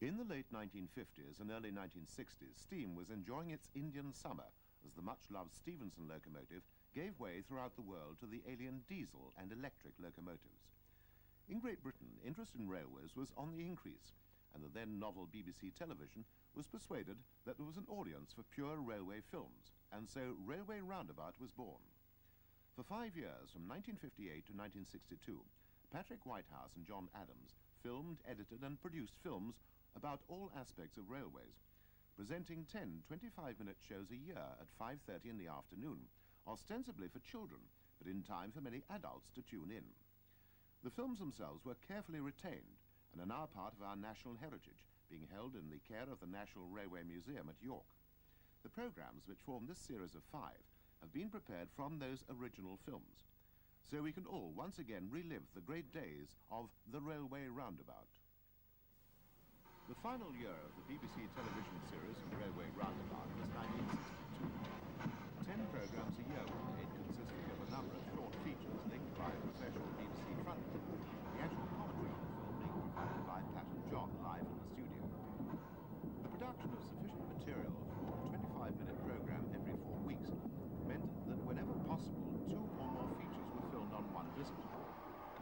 In the late 1950s and early 1960s, steam was enjoying its Indian summer as the much-loved Stephenson locomotive gave way throughout the world to the alien diesel and electric locomotives. In Great Britain, interest in railways was on the increase, and the then novel BBC television was persuaded that there was an audience for pure railway films, and so Railway Roundabout was born. For 5 years, from 1958 to 1962, Patrick Whitehouse and John Adams filmed, edited and produced films about all aspects of railways, presenting 10 25-minute shows a year at 5:30 in the afternoon, ostensibly for children, but in time for many adults to tune in. The films themselves were carefully retained and are now part of our national heritage, being held in the care of the National Railway Museum at York. The programmes which form this series of 5 have been prepared from those original films, so we can all once again relive the great days of the Railway Roundabout. The final year of the BBC television series Railway Roundabout was 1962. 10 programmes a year were made, consisting of a number of short features linked by a professional BBC frontman, the actual commentary on the film being provided by Pat and John live in the studio. The production of sufficient material for a 25-minute programme every 4 weeks meant that whenever possible, 2 or more features were filmed on one visit.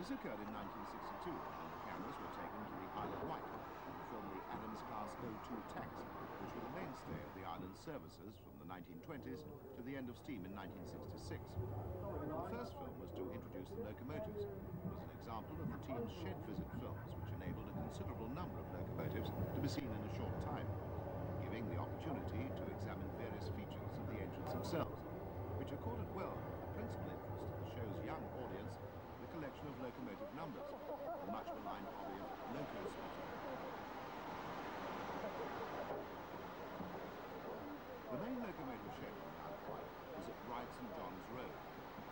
This occurred in 1962 when the cameras were taken to the Isle of Wight to film the Adams Class 02 tanks, which were the mainstay of the island's services from the 1920s to the end of steam in 1966. The first film was to introduce the locomotives. It was an example of the team's shed visit films, which enabled a considerable number of locomotives to be seen in a short time, giving the opportunity to examine various features of the engines themselves, which accorded well with the principal interest of the show's young audience, the collection of locomotive numbers, the much maligned hobby of loco spotting. The main locomotive shed in the Isle of Wight was at Ryde St John's Road,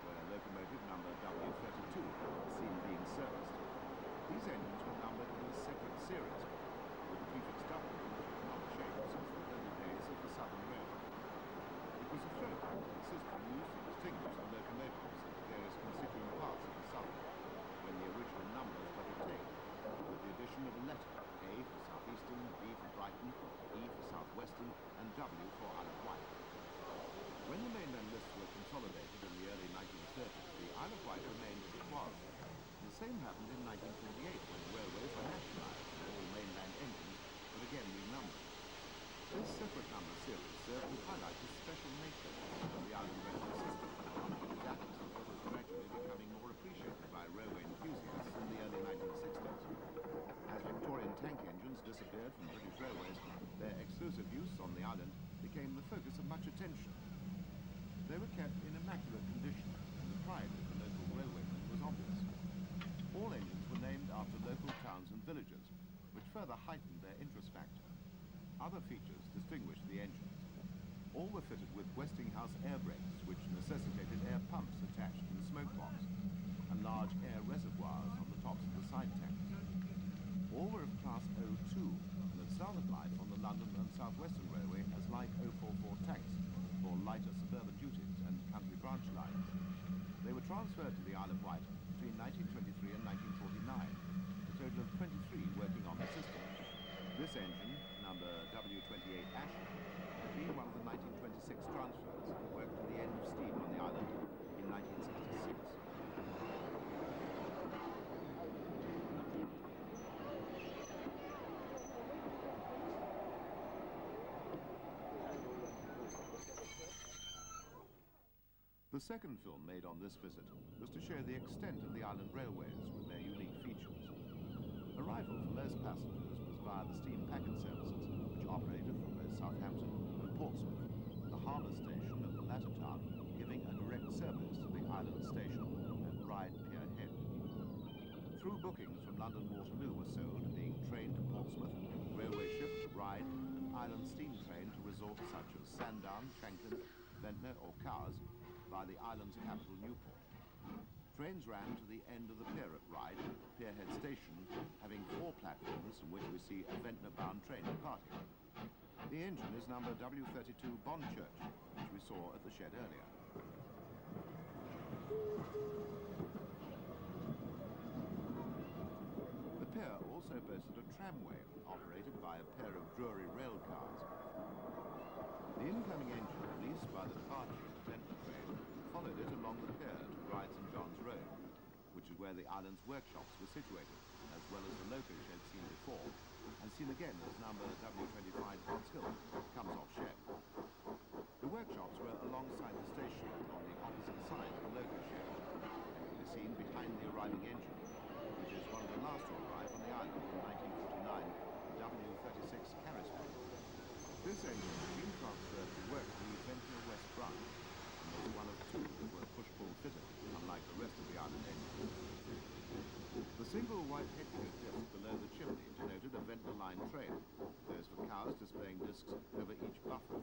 where locomotive number W32 was seen being serviced. These engines were numbered in a separate series, with the prefix W, which had not changed since the early days of the Southern Railway. It was a throwback to the system used to distinguish the locomotives at various constituent parts of the Southern, when the original numbers were retained, with the addition of a letter, A for Southeastern, B for Brighton, E for Southwestern, and W for Isle of Wight. When the mainland lists were consolidated in the early 1930s, the Isle of Wight remained as it was. The same happened in 1928 when railways were nationalised and all mainland engines were again renumbered. This separate number series served to highlight the special nature of the island railway system. Its atmosphere was gradually becoming more appreciated by railway enthusiasts in the early 1960s. As Victorian tank engines disappeared from British railways, their exclusive use on the island became the focus of much attention. They were kept in immaculate condition, and the pride of the local railwaymen was obvious. All engines were named after local towns and villages, which further heightened their interest factor. Other features distinguished the engines. All were fitted with Westinghouse air brakes, which necessitated air pumps attached to the smoke box, and large air reservoirs on the tops of the side tanks. All were of Class 02 and had started life on the London and South Western Railway as light 044 tanks for lighter suburban duties and country branch lines. They were transferred to the Isle of Wight between 1923 and 1949, a total of 23 working on the system. This engine, number W28 Asher, had been one of the 1926 transfers that worked to the end of steam on the island in 1966. The second film made on this visit was to show the extent of the island railways with their unique features. Arrival for most passengers was via the steam packet services, which operated from both Southampton and Portsmouth, the harbour station of the latter town giving a direct service to the island station at Ryde Pier Head. Through bookings from London Waterloo were sold, being train to Portsmouth, railway ship to Ryde, and island steam train to resorts such as Sandown, Shanklin, Ventnor or Cowes, by the island's capital Newport. Trains ran to the end of the pier at Ryde, Pierhead Station, having 4 platforms from which we see a Ventnor-bound train departing. The engine is number W32 Bonchurch, which we saw at the shed earlier. The pier also boasted a tramway operated by a pair of Drury rail cars. The incoming engine, released by the departure of the Ventnor train, followed it along the pier to Bride St John's Road, which is where the island's workshops were situated, as well as the loco shed seen before, and seen again as number W25 Potts Hill comes off Shed. The workshops were alongside the station on the opposite side of the loco shed, and can be seen behind the arriving engine, which is one of the last to arrive on the island in 1949, the W36 Carisbrooke. This engine has been transferred to work the Ventnor West branch, and was one of two that were push-pull fitted, unlike the rest of the island engines. The single white headgear disc below the chimney denoted a Ventnor line train, those for cars displaying discs over each buffer.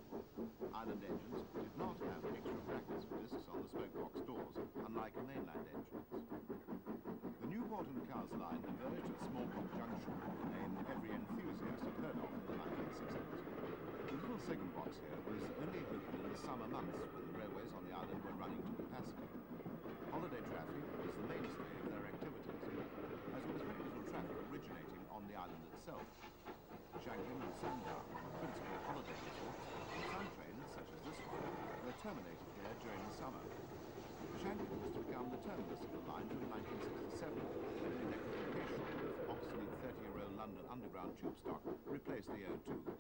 Island engines did not have extra brackets for discs on the smoke box doors, unlike mainland engines. The Newport and Cars line diverged at Smallbrook Junction, a name every enthusiast had heard of in the 1960s. The little second box here was only open in the summer months when the railways on the island were running to capacity. Holiday traffic was the mainstay of their activities, as there was very little traffic originating on the island itself. Shanklin and Sandown were principal holiday resorts, and some trains, such as this one, were terminated here during the summer. Shanklin was to become the terminus of the line from 1967, when the electrification of obsolete 30-year-old London Underground tube stock replaced the O2s.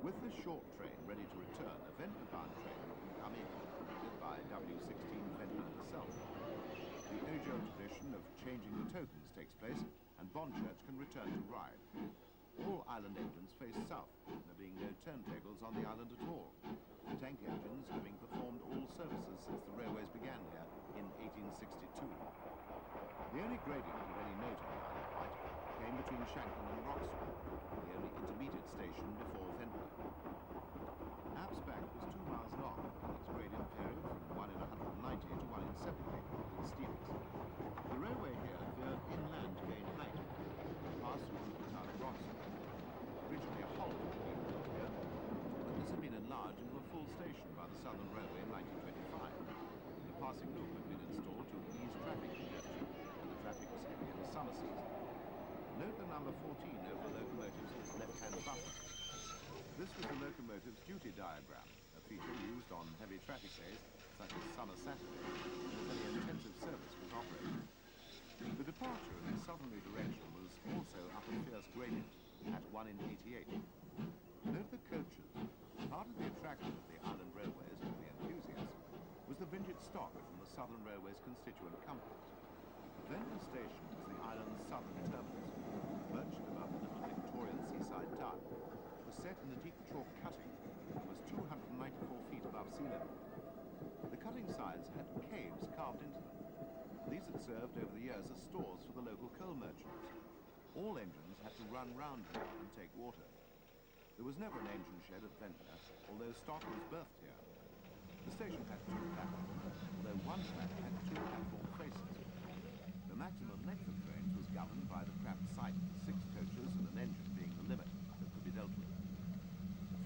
With this short train ready to return, a Ventnor-bound train can come in, headed by W16 Ventnor herself. The age-old tradition of changing the tokens takes place, and Bonchurch can return to Ryde. All island engines face south, there being no turntables on the island at all. Tank engines having performed all services since the railways began here in 1862. The only gradient of any note on the Isle of Wight came between Shanklin and Roxton, the only intermediate station before Ventnor. App's Bank was 2 miles long, and its gradient varied from 1 in 190 to 1 in 70 in steepness. The railway here veered inland to gain height, and passed through the town of Roxton. Originally a halt had been built here, but this had been enlarged into a full station by the Southern Railway in 1925. The passing loop had been installed to ease traffic congestion, and the traffic was heavy in the summer season. Note the number 14 over the locomotive's left-hand buffer. This was the locomotive's duty diagram, a feature used on heavy traffic days, such as summer Saturday, when a very intensive service was operated. The departure in the southerly direction was also up a fierce gradient, at 1 in 88. Note the coaches. Part of the attraction of the island railways to the enthusiast was the vintage stock from the Southern Railway's constituent companies. Ventnor Station was the island's southern terminus, perched above the little Victorian seaside town. It was set in a deep chalk cutting and was 294 feet above sea level. The cutting sides had caves carved into them. These had served over the years as stores for the local coal merchants. All engines had to run round here and take water. There was never an engine shed at Ventnor, although stock was berthed here. The station had 2 platforms, although one track had 2 platform faces. The maximum length of trains was governed by the cramped site, 6 coaches and an engine being the limit that could be dealt with.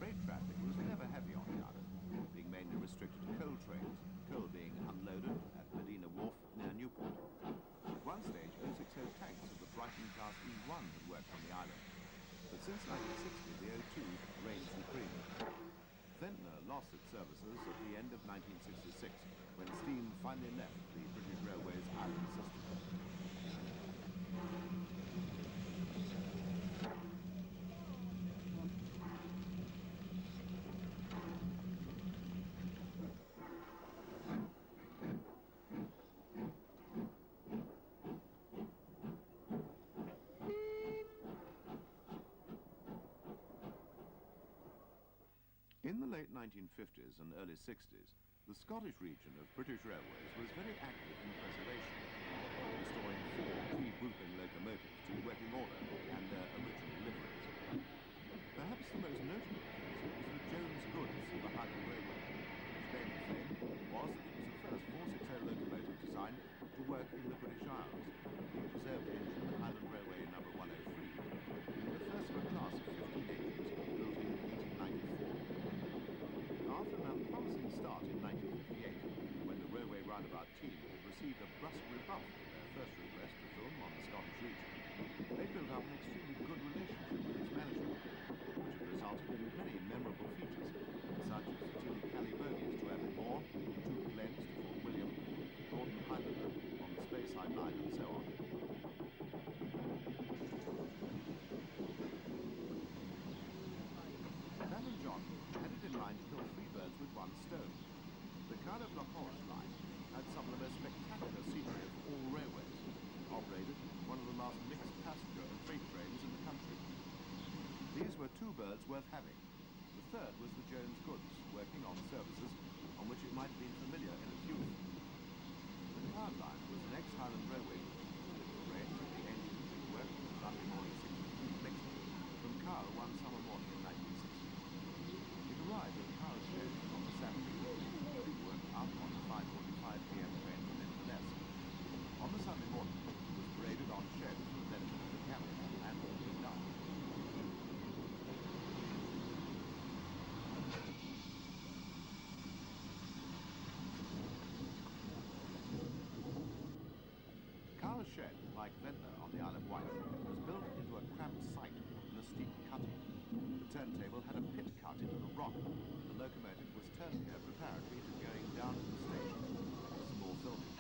Freight traffic was never heavy on the island, being mainly restricted to coal trains, coal being unloaded at Medina Wharf near Newport. At one stage, 060 tanks of the Brighton-class E1 had worked on the island, but since 1960 the O2 reigned supreme. Ventnor lost its services at the end of 1966, when steam finally left the British Railways island system. In the late 1950s and early 60s, the Scottish region of British Railways was very active in preservation, restoring 4 pre-Brooping locomotives to working order and their original liveries. Perhaps the most notable case was the Jones Goods of the Highland Railway, whose claim to fame was that it was the first 460 locomotive designed to work in the British Isles, being preserved engine Highland Railway number 103, being the first of a class of 15 engines built in 1894. After an unpromising start in 1958, when the railway roundabout team had received a brusque rebuff to their first request to film on the Scottish region, they built up an extremely good relationship with its management, which had resulted in many memorable features, such as Tilly Cally bogies to Avonmore, 2 Glens to Fort William, Gordon Highlander on the Speyside line, and so on. Pat and John had it in mind to kill 3 birds with 1 stone. The Cardiff-Loch line had some of the most spectacular scenery of all railways, operated one of the last mixed passenger and freight trains in the country. These were 2 birds worth having. The third was the Jones Goods, working on services on which it might have been familiar in its youth. The Card line was an ex-Highland railway that arranged with the engines and worked from Sunday morning 6:15 Brixton from Kyle one summer morning in 1960. It arrived at Kyle's shed on the Saturday morning, where it worked up on the 5:45 p.m. train from Inverness. On the Sunday morning, it was paraded on shed for the benefit of the cabin and all the night. Carl's shed, like Ventnor on the Isle of Wight, was built into a cramped site in a steep cutting. The turntable had a pit cut into the rock, and the locomotive was turned here preparatory to going down to the station for some more filming.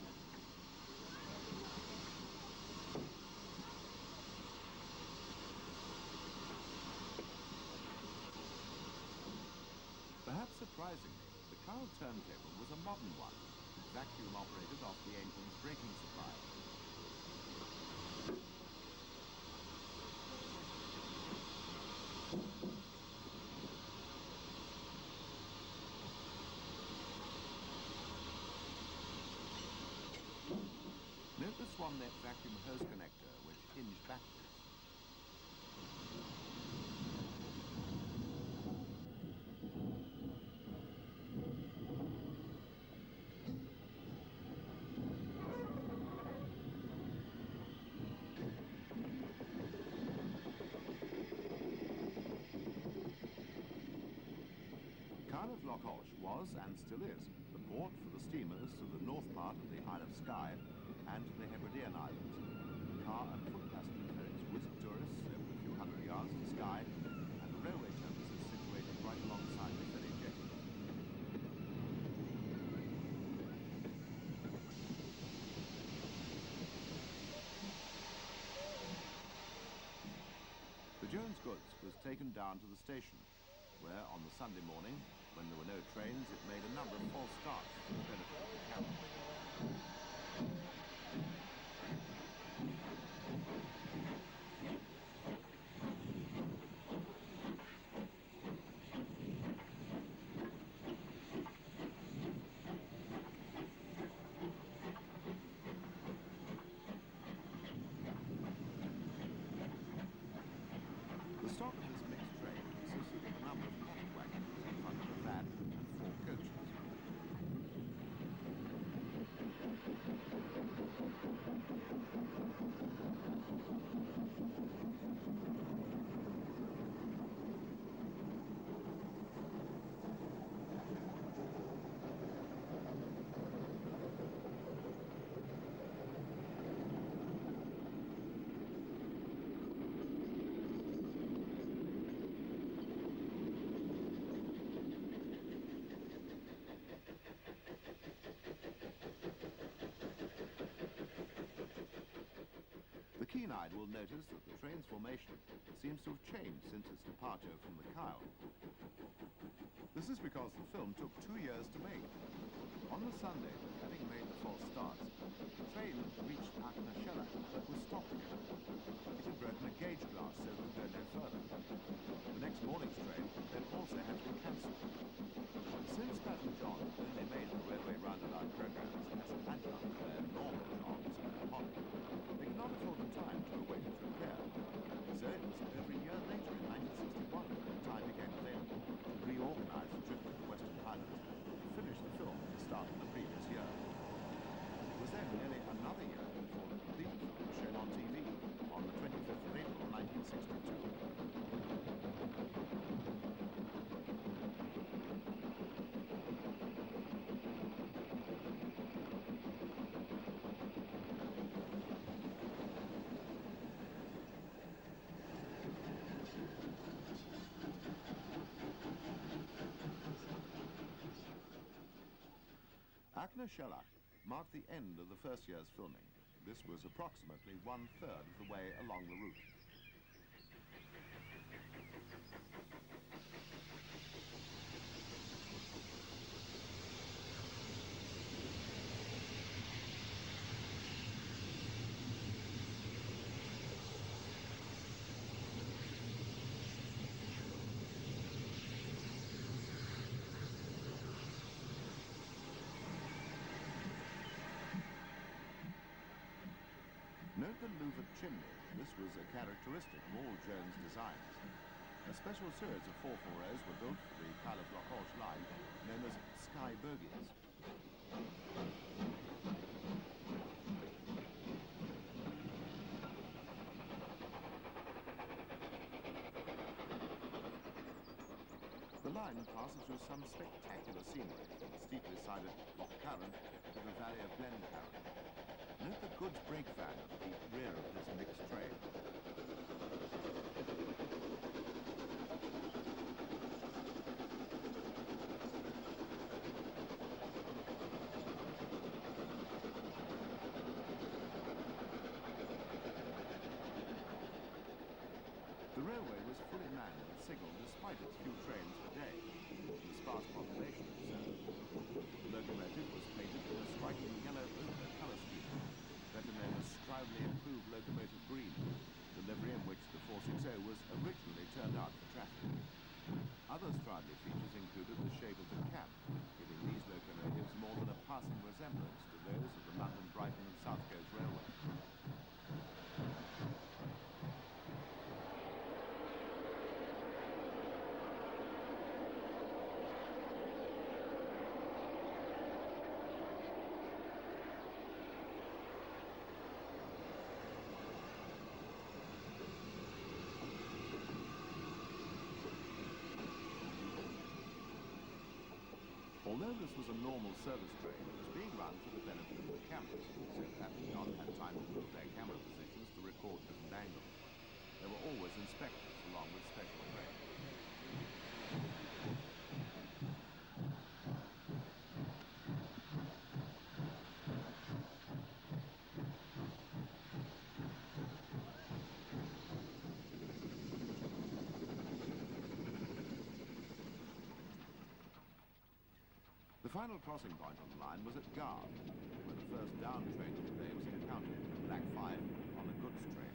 Perhaps surprisingly, the Carl turntable was a modern one, vacuum operated off the engine's braking supply. Note the swan neck vacuum hose connector, which hinged backwards. Cardiff-Loch was, and still is, the port for the steamers to the north part of the Isle of Skye and to the Hebridean Islands. Car and foot passenger ferries whisk tourists over a few hundred yards to Skye, and the railway terminus is situated right alongside the ferry jetty. The Jones Goods was taken down to the station, where on the Sunday morning, when there were no trains, it made a number of false starts for the benefit of the cabin. The stock of this mixed train consisted of a number of paddock wagons in front of a van and 4 coaches. The keen-eyed will notice that the train's formation seems to have changed since its departure from the Kyle. This is because the film took 2 years to make. On the Sunday, having made the false starts, the train reached Aknashella but was stopped again. It had broken a gauge glass, so it could go no further. The next morning's train then also had to be cancelled. Since Pat and John only made the Railway Roundabout programs as an adjunct to their normal jobs and their hobby, they could not afford the time to await its repair. So it was over a year later, in 1961, when time became available to reorganize the trip to the Western Highlands and finish the film at the start of the previous year. It was then nearly another year before the completed film was shown on TV on the 25th of April, 1962. Schellach marked the end of the first year's filming. This was approximately 1/3 of the way along the route. Note the louvered chimney. This was a characteristic of all Jones' designs. A special series of 440s were built for the Calais-Loch line, known as sky bogies. The line passes through some spectacular scenery, from the steeply sided Loch Current to the valley of Glencairn. Note the goods brake van at the rear of this mixed train. The railway was fully manned and signalled despite its few trains per day, and the sparse population it served. The locomotive was painted in a striking yellow ochre colour scheme, better known as Strively Improved Locomotive Green, the livery in which the 460 was originally turned out for traffic. Other Strively features included the shape of the cab, giving these locomotives more than a passing resemblance to those of the London, Brighton and South Coast Railway. Although this was a normal service train, it was being run for the benefit of the cameras, so Patton had time to move their camera positions to record different angles. There were always inspectors along with special trains. The final crossing point on the line was at Garth, where the first down train of the day was encountered, Black 5, on a goods train.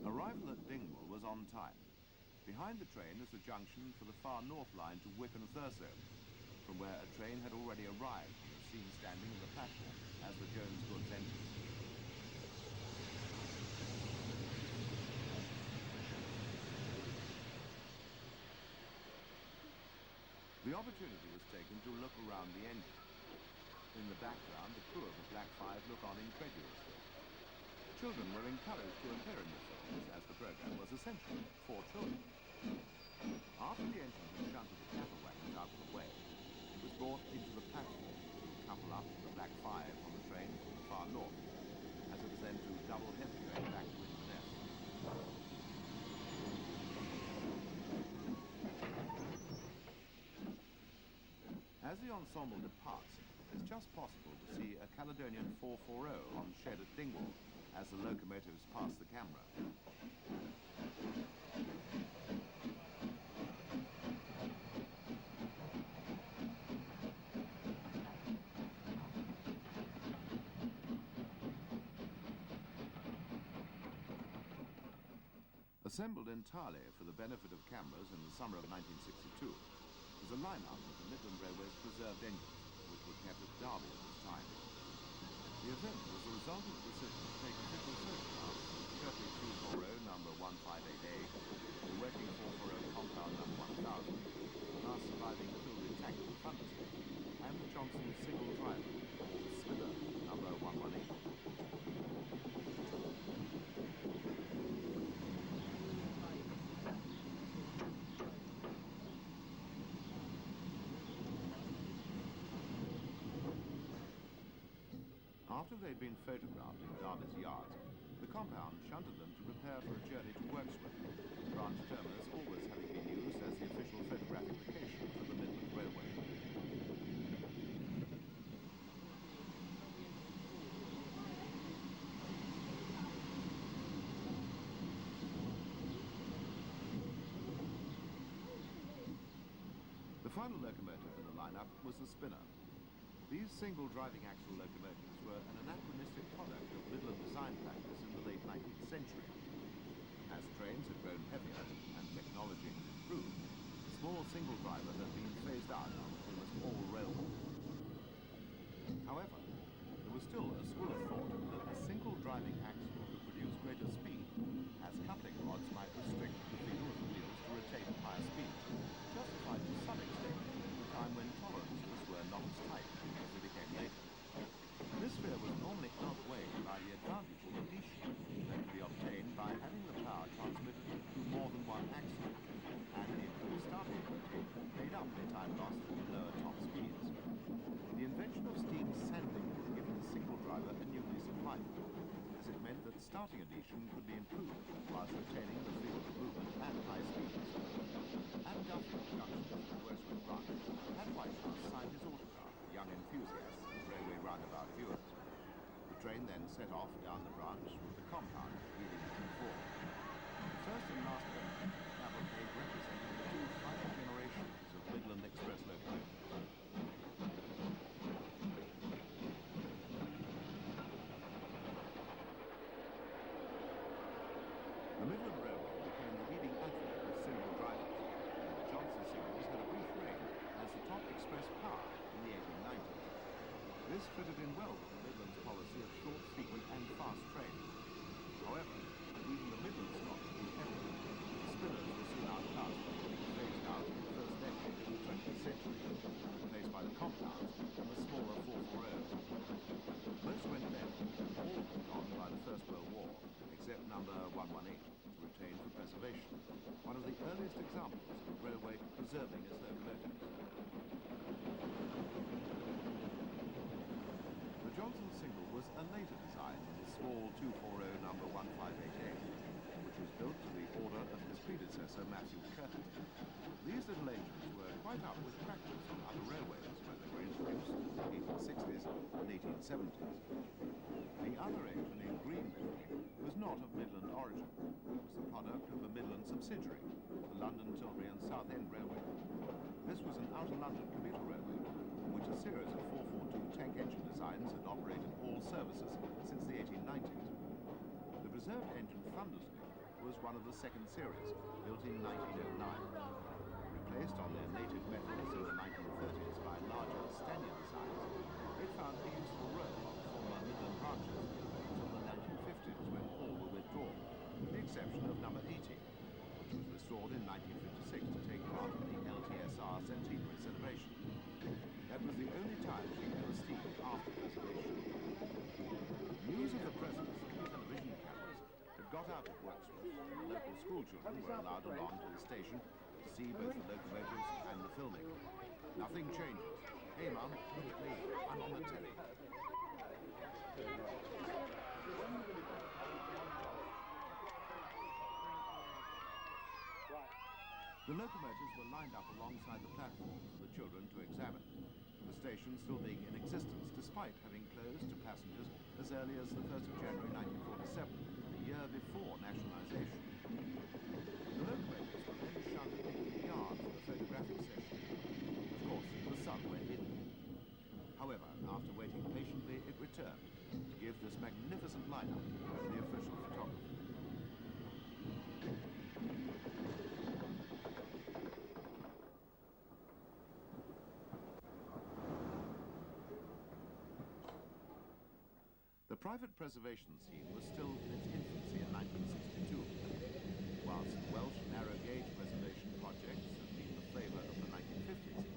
Arrival at Dingwall was on time. Behind the train is the junction for the far north line to Wick and Thurso, from where a train had already arrived and was seen standing on the platform as the Jones goods entered. The opportunity was taken to look around the engine. In the background, the crew of the Black 5 look on incredulously. Children were encouraged to appear in the films, as the programme was essentially for children. After the engine had shunted the cattle wagons out of the way, it was brought into the platform to couple up the Black 5 on the train from the far north, as it was then to double head the train back to Inverness. As the ensemble departs, it's just possible to see a Caledonian 440 on shed at Dingwall, as the locomotives pass the camera. Assembled entirely for the benefit of cameras in the summer of 1962 was a lineup of the Midland Railway's preserved engines, which were kept at Derby at this time. The event was the result of the decision to take official photographs of Kirtley 240 number 158A, the working 440 compound number 1000, the last surviving Kilry tanker Thunderstorm, and the Johnson single driver, called Slither number 118. After they'd been photographed in Derby's yards, the compound shunted them to prepare for a journey to Worksworth, branch terminus always having been used as the official photographic location for the Midland Railway. The final locomotive in the lineup was the spinner. These single driving axle locomotives were an anachronistic product of Midland design practice in the late 19th century. As trains had grown heavier and technology had improved, the small single driver had been phased out on almost all railways. However, there was still a school of thought that a single driving axle could produce greater speed, as coupling rods might restrict the feel of the wheels to retain higher speeds, justified to some extent at a time when tolerances were not as tight as they became later. This fear was normally outweighed by the advantage of adhesion that could be obtained by having the power transmitted through more than one axle, and the improved starting ability made up for time lost from lower top speeds. The invention of steam sanding had given the single driver a new lease of life, as it meant that starting adhesion could be improved whilst retaining the feel of movement and high speeds. At Duffield Junction, the Worksworth branch, had Whitehouse signed his autograph for young enthusiasts and railway roundabout viewers. The train then set off down the branch with the compound leading it before. The first and last element of the cavalcade represented the two final generations of Midland Express locomotives. The Midland Railway became the leading outfit of single drivers. Johnson singles had a brief reign as the top express power in the 1890s. This fitted in well with the Midland's policy of short, frequent and fast trains. However, even the Midland stock grew heavily. The spinners were soon outclassed and being phased out in the first decade of the 20th century, replaced by the compounds and the smaller 440s. Most went then, all of them gone by the First World War, except number 118, retained for preservation, one of the earliest examples of a railway preserving its locomotives. The Johnson single was a later design than the small 240 number 158A, which was built to the order of his predecessor Matthew Curtin. These little engines were quite up with practice on other railways when they were introduced in the 1860s and 1870s. The other engine in green livery was not of Midland origin. It was the product of a Midland subsidiary, the London, Tilbury and Southend Railway. This was an outer London commuter railway, in which a series of 442 tank engine designs had operated all services since the 1890s. The preserved engine Thundersnake was one of the second series, built in 1909. Replaced on their native metals in the 1930s by larger Stanier designs, it found a useful role on former Midland branches until the 1950s when all were withdrawn, with the exception of number 18, which was restored in 1956 to take part in the LTSR centenary celebration. That was the only time she ever steamed after preservation. News of the presence of the television cameras had got out at Worksworth, and local schoolchildren were allowed along to the station to see both the locomotives and the filming. Nothing changes. Hey, Mum, look at me. I'm on the telly. The locomotives were lined up alongside the platform for the children to examine, the station still being in existence despite having closed to passengers as early as the 1st of January 1947, a year before nationalisation. The locomotives were then shunted into the yard for the photographic session. Of course, the sun went in. However, after waiting patiently, it returned to give this magnificent lineup to the official photographer. The private preservation scene was still in its infancy in 1962. Whilst Welsh narrow-gauge preservation projects had been the flavour of the 1950s,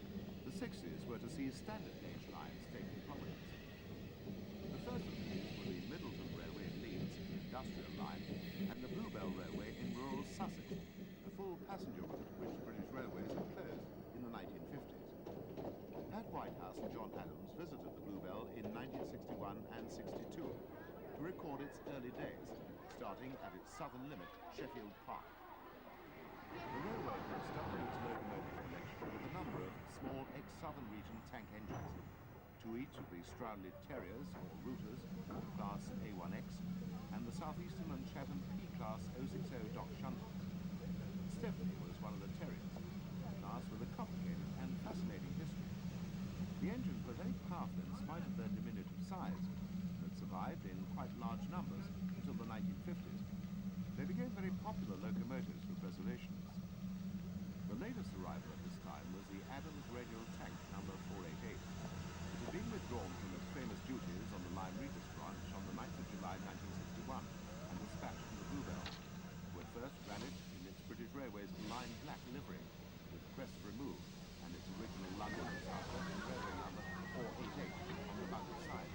the 60s were to see standard-gauge lines taking prominence. The first of these were the Middleton Railway in Leeds, the industrial line, and the Bluebell Railway in rural Sussex, a full passenger route which British Railways had closed in the 1950s. Pat Whitehouse and John Adams visited the Bluebell in 1961 and 62 to record its early days, starting at its southern limit, Sheffield Park. The railway started its locomotive collection with a number of small ex-southern region tank engines, to each of the Stroudley Terriers, or Routers, class A1X, and the Southeastern and Chatham P-class 060 Dock Shunter. Stepney was one of the Terriers, a class with a complicated and fascinating history. The engines were very powerful in spite of their diminutive size, but survived in quite large numbers until the 1950s. They became very popular locomotives for preservationists. The latest arrival at this time was the Adams Radial Tank number 488. It had been withdrawn from its famous duties on the Lyme Regis branch on the 9th of July 1961 and dispatched to the Bluebell, who at first ran it in its British Railways lime black livery, with crests removed and its original London and South Western Railway number 488 on the mounted side.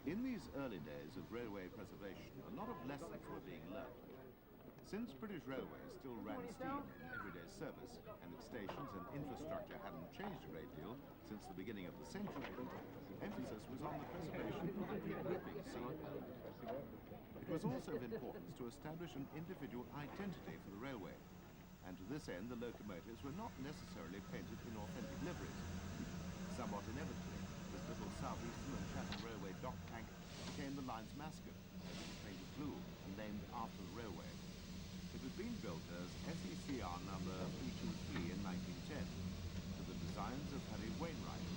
In these early days of railway preservation, a lot of lessons were being learnt. Since British Railways still ran steam in everyday service, and its stations and infrastructure hadn't changed a great deal since the beginning of the century, emphasis was on the preservation of the pre-gripping seam. It was also of importance to establish an individual identity for the railway, and to this end the locomotives were not necessarily painted in authentic liveries. Somewhat inevitably, this little Southeastern and Chatham Railway dock tank became the line's mascot, as it was painted blue and named after the railway. It had been built as SECR number 323 in 1910, to the designs of Harry Wainwright,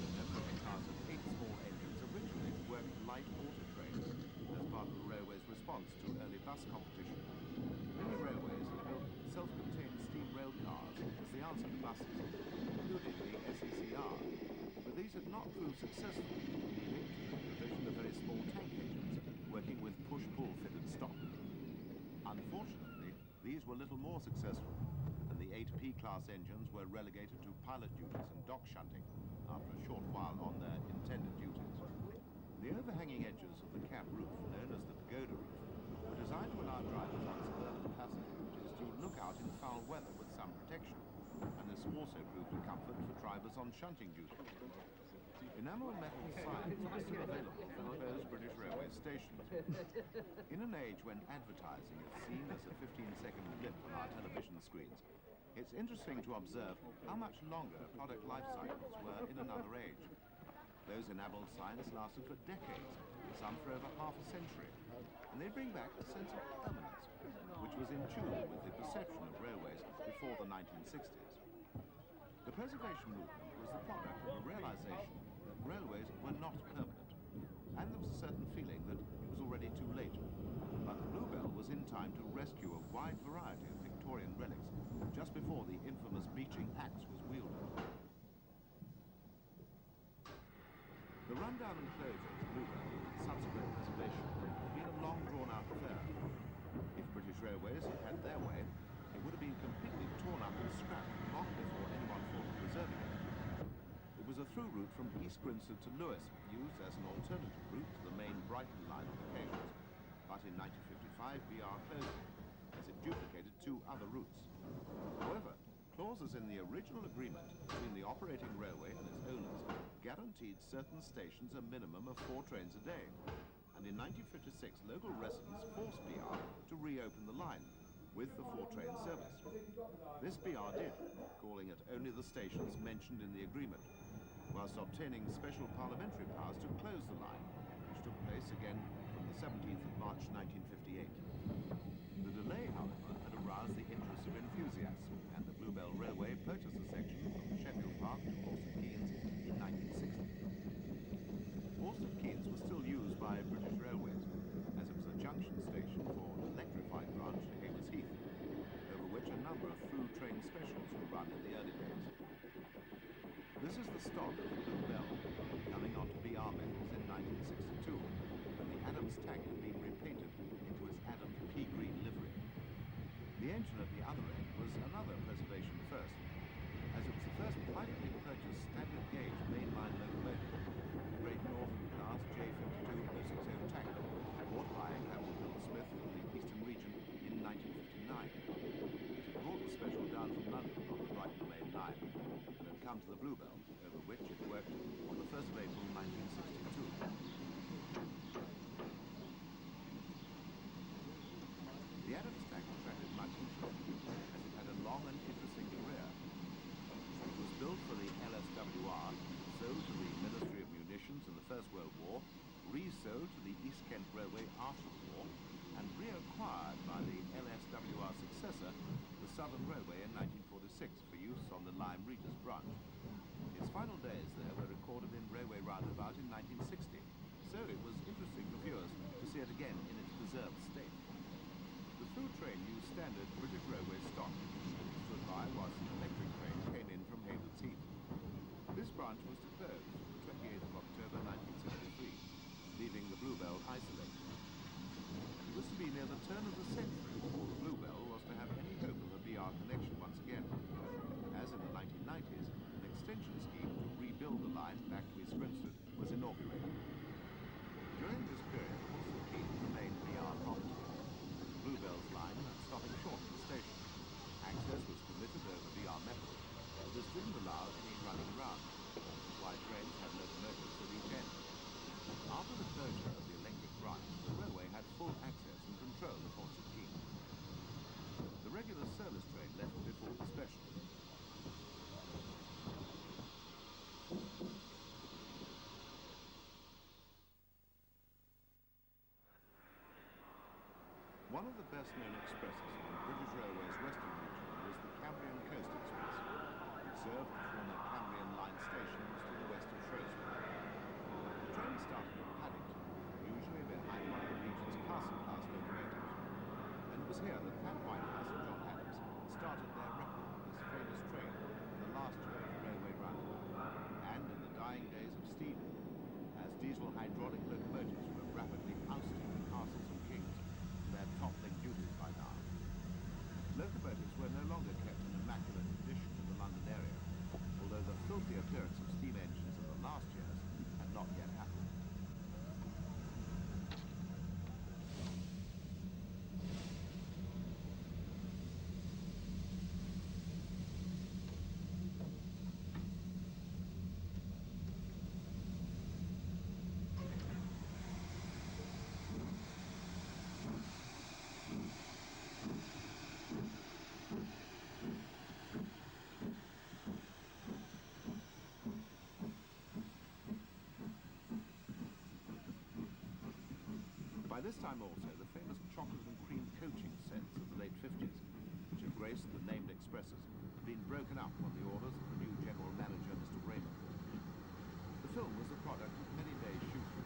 a member of a class of 8 small engines originally to work light auto trains, as part of the railway's response to early bus competition. Many railways had built self-contained steam rail cars as the answer to buses, including the SECR. But these had not proved successful, leading to the provision of very small tank engines working with push-pull fitted stock. Unfortunately, these were little more successful, and the 8 P-class engines were relegated to pilot duties and dock shunting after a short while on their intended duties. The overhanging edges of the cab roof, known as the pagoda roof, were designed to allow drivers on suburban passenger duties to look out in foul weather with some protection, and this also proved a comfort for drivers on shunting duties. Enamel metal signs were still available for the closed British Railway stations. In an age when advertising is seen as a 15-second blip on our television screens, it's interesting to observe how much longer product life cycles were in another age. Those enameled signs lasted for decades, some for over half a century, and they bring back a sense of permanence, which was in tune with the perception of railways before the 1960s. The preservation movement was the product of a realization that railways were not permanent, and there was a certain feeling that it was already too late. But the Bluebell was in time to rescue a wide variety of Victorian relics just before the infamous beaching axe was wielded. The rundown and closure of the Bluebell and subsequent preservation had been a long drawn-out affair. If British Railways had had their way, it would have been completely torn up and scrapped long before anyone thought of preserving it. It was a through route from East Grinstead to Lewes, used as an alternative route to the main Brighton line on occasions. But in 1955, BR closed it, as it duplicated 2 other routes. However, clauses in the original agreement between the operating railway and its owners guaranteed certain stations a minimum of 4 trains a day. And in 1956, local residents forced BR to reopen the line, with the 4-train service. This BR did, calling at only the stations mentioned in the agreement, whilst obtaining special parliamentary powers to close the line, which took place again from the 17th of March 1958. The delay, however, had aroused the interest of enthusiasts, and the Bluebell Railway purchased a section from Sheffield Park to Orsted Quains in 1960. Orsted Quains was still used by British Railways, as it was a junction station for an electrified branch to Hayward's Heath, over which a number of through train specials run in the early days. This is the stock of the Blue Bell, coming onto BR metals in 1962, when the Adams tank had been repainted into its Adams pea green livery. The engine at the other end was another preservation first, as it was the first privately purchased standard gauge mainline locomotive, the Great Northern class J52-060 tank, bought by Captain Bill Smith from the Eastern Region in 1959. It had brought the special down from London on the Brighton Main Line, and had come to the Bluebell, over which it worked on the 1st of April 1962. The Adams tank attracted much interest, as it had a long and interesting career. It was built for the LSWR, sold to the Ministry of Munitions in the First World War, resold to the East Kent Railway after the war, and reacquired by the LSWR successor, the Southern Railway, in 1946 for use on the Lyme Regis branch. Its final days there were recorded in Railway Roundabout in 1960, so it was interesting for viewers to see it again in its preserved state. The through train used standard British Railway stock, and it stood by whilst an electric train came in from Havens Heath. This branch was to close on the 28th of October 1973, leaving the Bluebell isolated. It was to be near the turn of the century before the Bluebell was to have any hope of a BR connection once again, as in the 1990s, an extension scheme to rebuild the line back to East Grinstead was inaugurated. During this period, Horsell Keep remained BR property. Bluebell's line stopping short at the station. Access was permitted over BR metal, but this didn't allow any running round, why trains had locomotives at each end. After the closure of the electric branch, the railway had full access and control of Horsell Keep. The regular service train left before the special. One of the best-known expresses on British Railway's western region was the Cambrian Coast Express. It served the former Cambrian Line stations to the west of Shrewsbury. The train started at Paddington, usually behind one of the region's Castle-class locomotives. And it was here that Pat Whitehouse and John Adams started their record of this famous train in the last year of the railway run, and in the dying days of steam, as diesel hydraulic locomotives were rapidly ousting the castles and kings from their toppling duties by now. Locomotives were no longer kept in immaculate condition in the London area, although the filthy appearance of steam engines in the last years had not yet happened. By this time also, the famous chocolate and cream coaching sets of the late 50s, which had graced the named expresses, had been broken up on the orders of the new general manager, Mr. Raymond. The film was the product of many days shooting.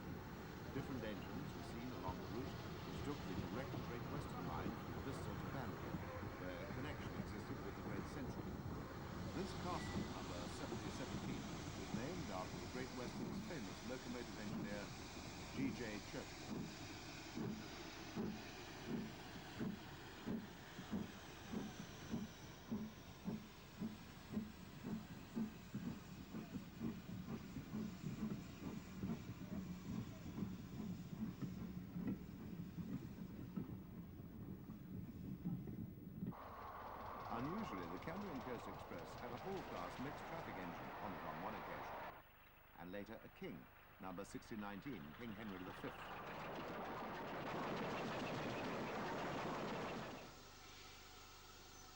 Different engines were seen along the route, which took the direct Great Western line from Bristol to Banbury, where a connection existed with the Great Central. This castle, number 7017, was named after the Great Western's famous locomotive engineer, G.J. Churchill. Unusually, the Cambrian Coast Express had a Hall-class mixed traffic engine on it on one occasion, and later a King, number 6019, King Henry V.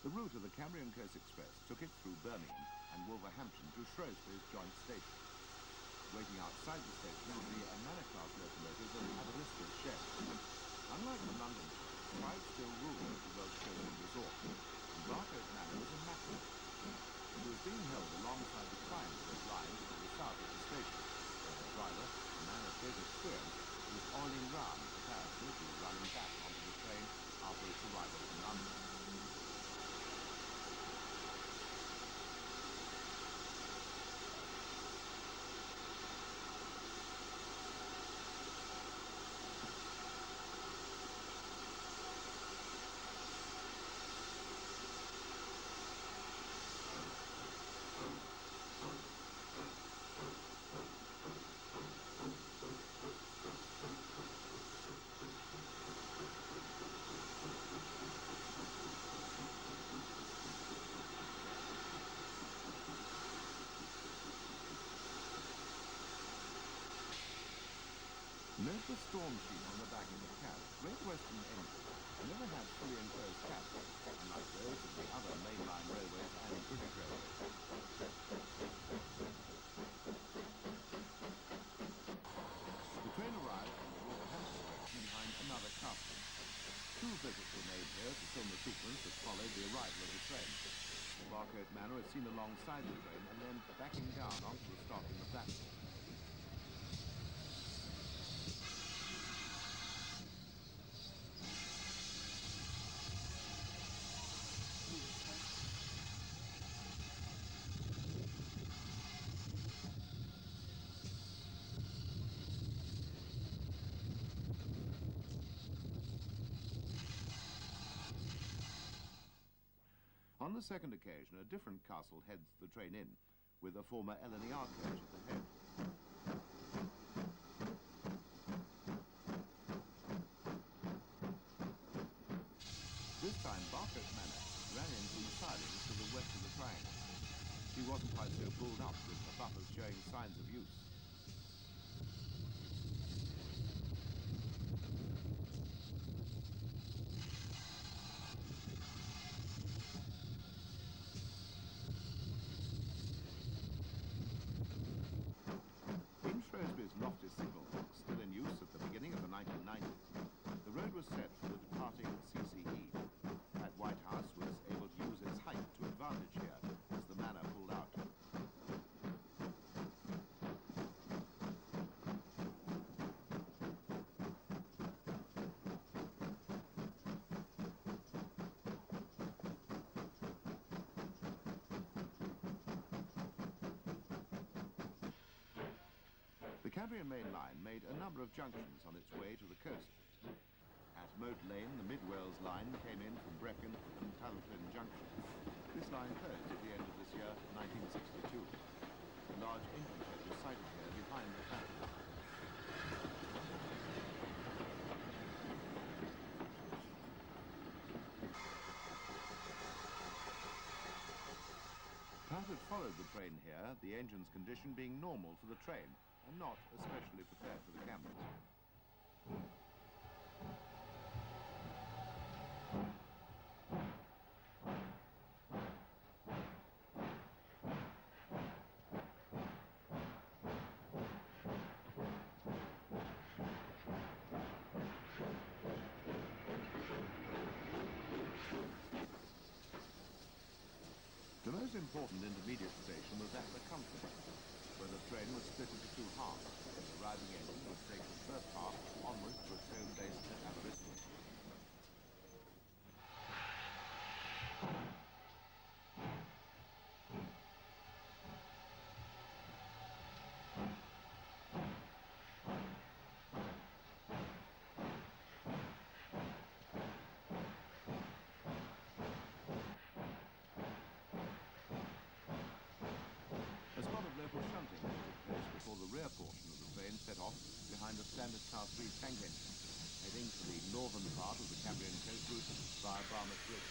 The route of the Cambrian Coast Express took it through Birmingham and Wolverhampton to Shrewsbury's joint station. Waiting outside the station would be a Manor-class locomotive of Aberystwyth shed. Unlike the London train, pride still ruled over the Welsh coastal resort, and Barcote Manor was immaculate. It was being held alongside the client of those lines to the south of the station, where the driver, a man of great experience, was oiling round preparatory to running back onto the train after its arrival from London. Note the storm sheet on the back of the cab. Great Western engines never had fully enclosed cabs, unlike those of the other mainline railways and British railways. The train arrived in the Roundabout direction behind another castle. Two visits were made here to film the sequence that followed the arrival of the train. Barcote Manor is seen alongside the train and then backing down onto the stop in the platform. On the second occasion, a different castle heads the train in, with a former LNER coach at the head. This time, Barcote Manor ran in from the sidings to the west of the triangle. She wasn't quite so pulled up, with the buffers showing signs of use. Lofty signal box, still in use at the beginning of the 1990s. The road was set for the departing CCE. That White House was able to use its height to advantage here as the manor pulled out. The Cambrian Main Line made a number of junctions on its way to the coast. At Moat Lane, the Mid-Wales line came in from Brecon and Tulliflin Junction. This line closed at the end of this year, 1962. A large engine shed was sighted here behind the platform. Pat had followed the train here, the engine's condition being normal for the train, and not especially prepared for the cameras. The most important intermediate station was at the Country, where the train was split into two halves. The arriving engine would take the first half onwards to its home base at Aberystwyth. A spot of local shunting took place before the rear portion of the train set off behind a standard Car 3 tank engine, heading to the northern part of the Cambrian coast route via Barmouth Bridge.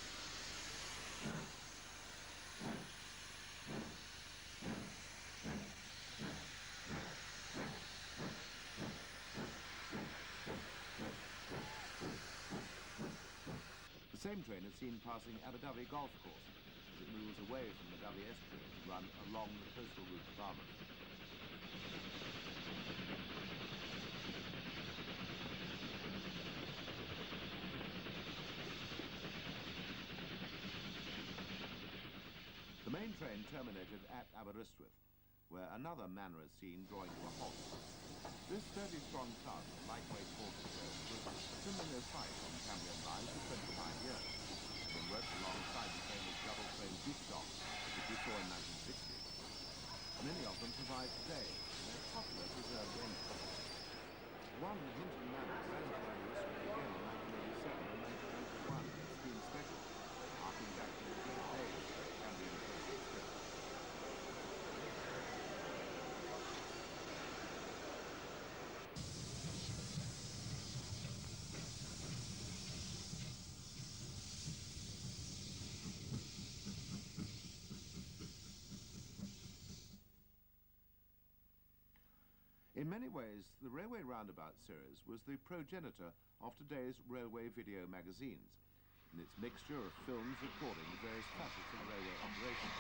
The same train is seen passing Aberdyfi Golf Course as it moves away from the Dyfi estuary to run along the coastal route to Barmouth. The main train terminated at Aberystwyth, where another manor is seen drawing to a halt. This 30-strong tug, lightweight horses was a familiar sight on Cambrian lines for 25 years. It worked alongside the famous double-train beach dock, which we saw in 1960. Many of them survive today, and they're popular preserved engines. One Hinton Manor stands at Aberystwyth again in 1987 and 1991. It's been special, harking back to the great days of Cambrian coastal trip. In In many ways, the Railway Roundabout series was the progenitor of today's railway video magazines, in its mixture of films recording the various facets of railway operation,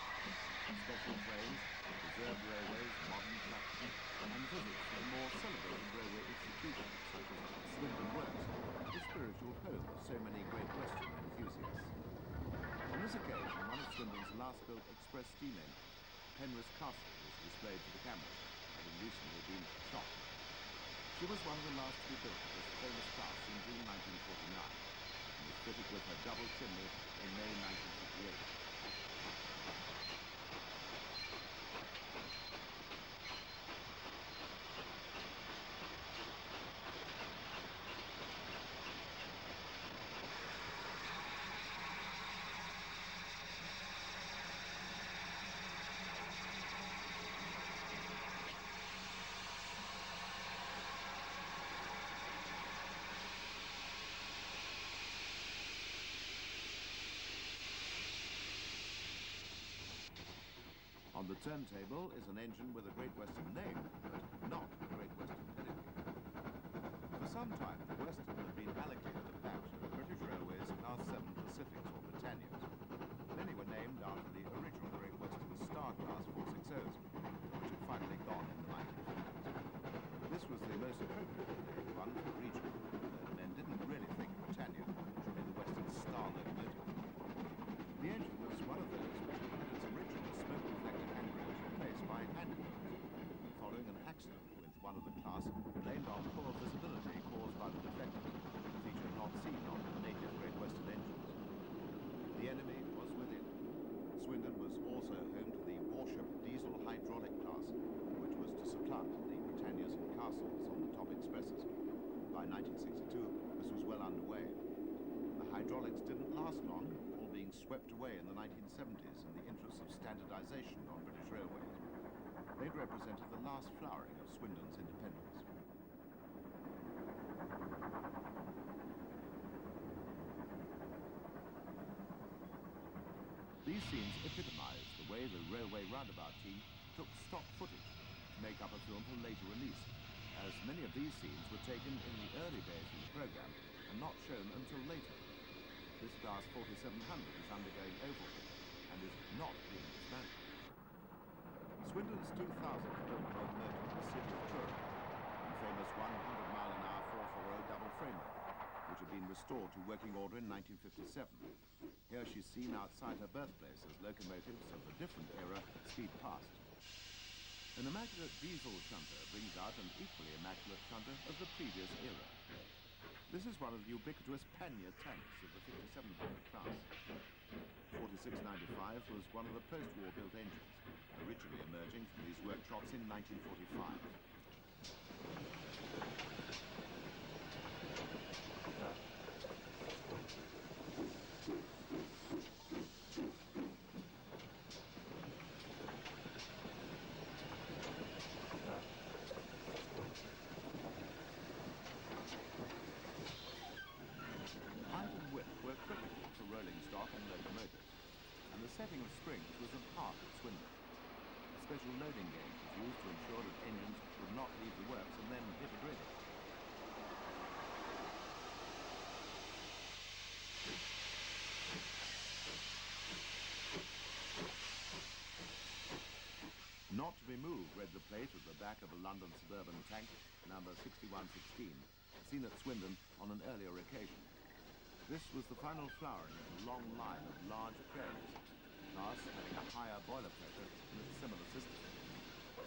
special trains, reserved railways, modern traction, and visits to the more celebrated railway institutions such as Swindon Works, the spiritual home of so many Great Western enthusiasts. On this occasion, one of Swindon's last-built express steam engines, Penrith Castle, was displayed for the camera, having recently been shot. She was one of the last to be built of this famous class in June 1949, and was fitted with her double chimney in May 1958. On the turntable is an engine with a Great Western name, but not a Great Western pedigree. For some time, the Western had been allocated a batch of British Railways Class 7 Pacifics or Britannias. Many were named after the original Great Western Star Class 460s, which had finally gone in the 1950s. This was the most appropriately named one for region, though men didn't really think Britannia should be the Western Star locomotive. The engine was one of those which had its original smoke-reflecting handgrills replaced by handgrills, following an accident with one of the class blamed on poor visibility caused by the defective, a feature not seen on native Great Western engines. The enemy was within. Swindon was also home to the warship diesel hydraulic class, which was to supplant the Britannias and Castles on the top expresses. By 1962, this was well underway. The hydraulics didn't last long, all being swept away in the 1970s in the interests of standardization on British railways. They'd represented the last flowering of Swindon's independence. These scenes epitomize the way the Railway Roundabout team took stock footage to make up a film for later release, as many of these scenes were taken in the early days of the program and not shown until later. This Class 4700 is undergoing overhaul and is not being dismantled. Swindon's 2000th built locomotive is City of Turin, the famous 100-mile-an-hour 440 double framer, which had been restored to working order in 1957. Here she's seen outside her birthplace as locomotives of a different era speed past. An immaculate diesel shunter brings out an equally immaculate shunter of the previous era. This is one of the ubiquitous pannier tanks of the 5700 class. 4695 was one of the post-war built engines, originally emerging from these workshops in 1945. Setting of springs was a part of Swindon. A special loading gauge was used to ensure that engines would not leave the works and then hit a grid. Not to be moved read the plate at the back of a London suburban tank, number 6116, seen at Swindon on an earlier occasion. This was the final flowering of a long line of large prairies, class having a higher boiler pressure than its similar system.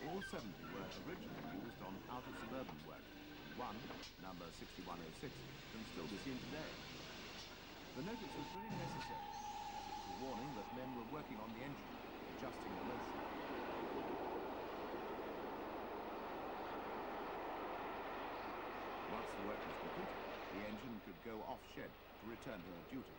All 70 were originally used on outer suburban work. One, number 6106, can still be seen today. The notice was very necessary, as it was a warning that men were working on the engine, adjusting the motion. Once the work was completed, the engine could go off shed to return to her duties.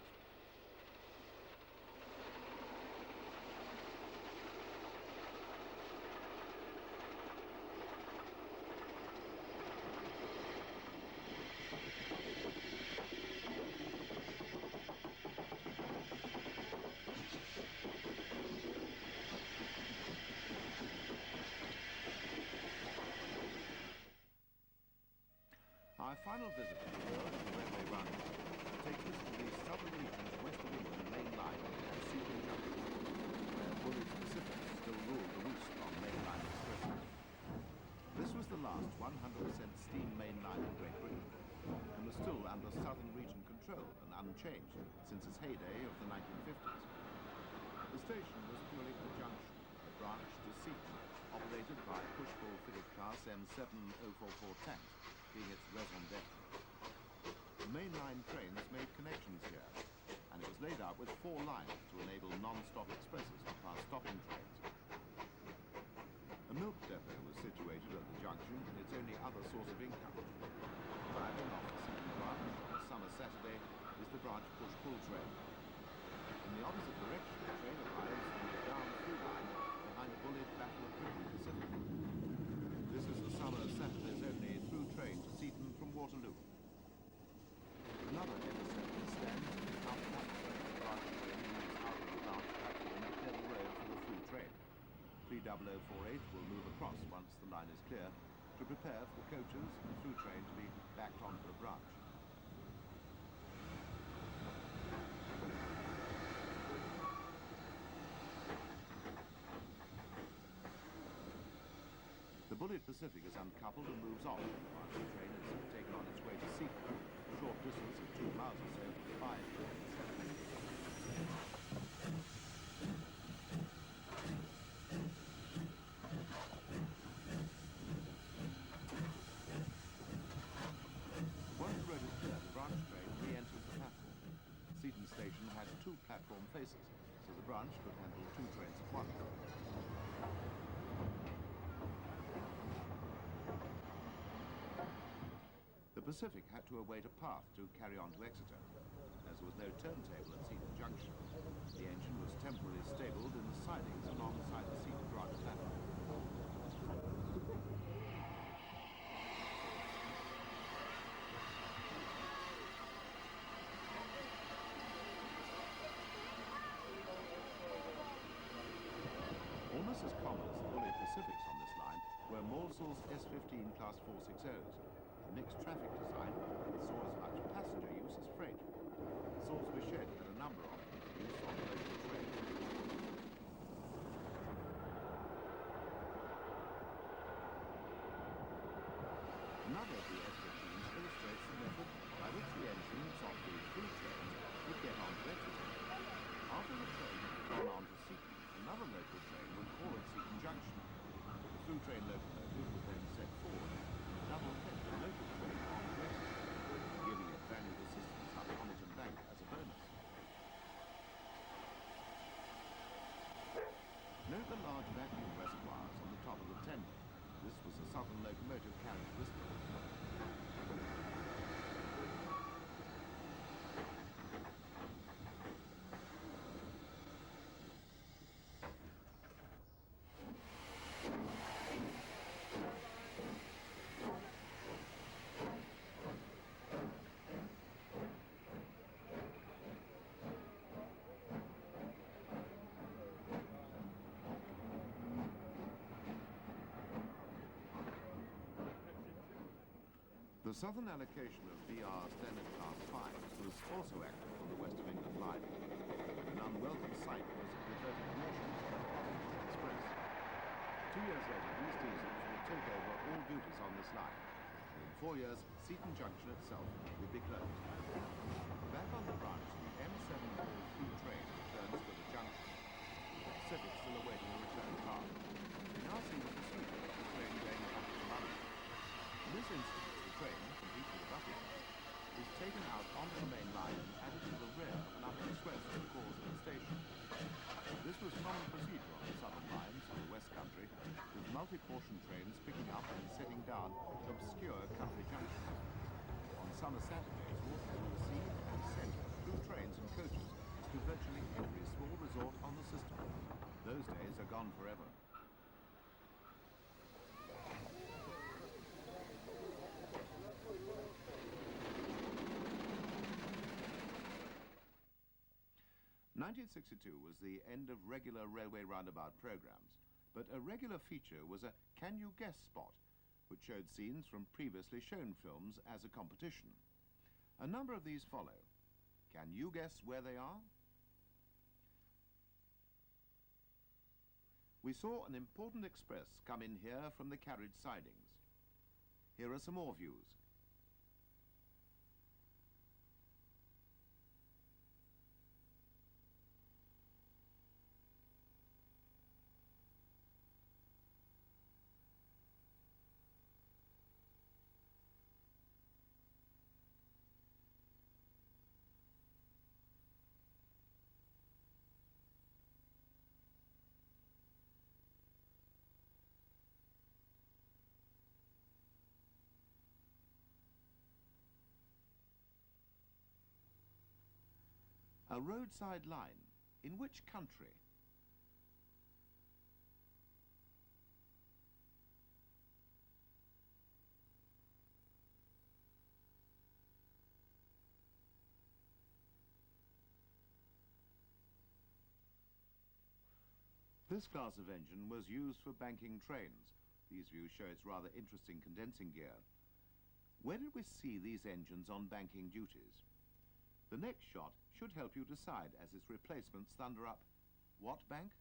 My final visit to the world of the railway roundabout takes us to the southern region's West of England main line at Seaton Junction, where bullied Pacifics still ruled the roost on mainline expresses. This was the last 100% steam main line in Great Britain, and was still under southern region control and unchanged since its heyday of the 1950s. The station was purely a junction, a branch to Seaton, operated by push-pull fitted class M7044 tanks, being its raison d'etre. The mainline trains made connections here, and it was laid out with 4 lines to enable non-stop expresses to pass stopping trains. A milk depot was situated at the junction, its only other source of income. Driving off the Seaton branch on a summer Saturday is the branch push-pull train. In the opposite direction, the train arrives on the down-through line behind bullied Battle of Britain Pacific. This is the summer Saturday's only through train to Seaton from Waterloo. Another M7 stands in the out-back branch train moves out of the branch platform to clear the road for the through train. 30048 will move across once the line is clear to prepare for the coaches and through train to be backed onto the branch. The bullied Pacific is uncoupled and moves off, while the train is taken on its way to Seaton, a short distance of 2 miles or so by train 7. Once the road is clear, the branch train re-enters the platform. Seaton station had 2 platform faces, so the branch could handle 2 trains at once. The Pacific had to await a path to carry on to Exeter. As there was no turntable at Seaton Junction, the engine was temporarily stabled in the sidings alongside the Seaton branch platform. Almost as common as the bullied Pacifics on this line were Maulesel's S15 Class 460s, a mixed traffic design that saw as much passenger use as freight. Salisbury Shed had a number of them for use on local trains. Another of the S15s illustrates the method by which the engines of the through trains would get onto Exeter. After the train had gone on to Seaton, another local train would call at Seaton Junction. The through train locomotive would then set forward and double-head the local train on to Exeter, giving it valuable assistance up Honiton Bank as a bonus. Note the large vacuum reservoirs on the top of the tender. This was a southern locomotive characteristic. The southern allocation of BR Standard Class 5s was also active on the West of England line. An unwelcome sight was the diverted commercial express. 2 years later, these diesels would take over all duties on this line. And in 4 years, Seaton Junction itself would be closed. Back on the branch, the M743 train returns to the junction, with the Pacific still awaiting a return car. We now see the pursuit of the train going back to London. In this instance, the train, complete with a buffet, is taken out onto the main line and added to the rear of an upper express in the cores of the station. This was common procedure on the southern lines of the West Country, with multi-portion trains picking up and setting down at obscure country junctions. On summer Saturdays, Waterloo received and sent through trains and coaches to virtually every small resort on the system. Those days are gone forever. (1962) was the end of regular railway roundabout programs, but a regular feature was a Can You Guess spot, which showed scenes from previously shown films as a competition. A number of these follow. Can you guess where they are? We saw an important express come in here from the carriage sidings. Here are some more views. A roadside line. In which country? This class of engine was used for banking trains. These views show its rather interesting condensing gear. Where did we see these engines on banking duties? The next shot should help you decide as its replacements thunder up. What bank?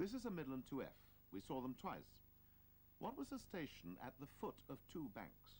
This is a Midland 2F. We saw them twice. What was the station at the foot of two banks?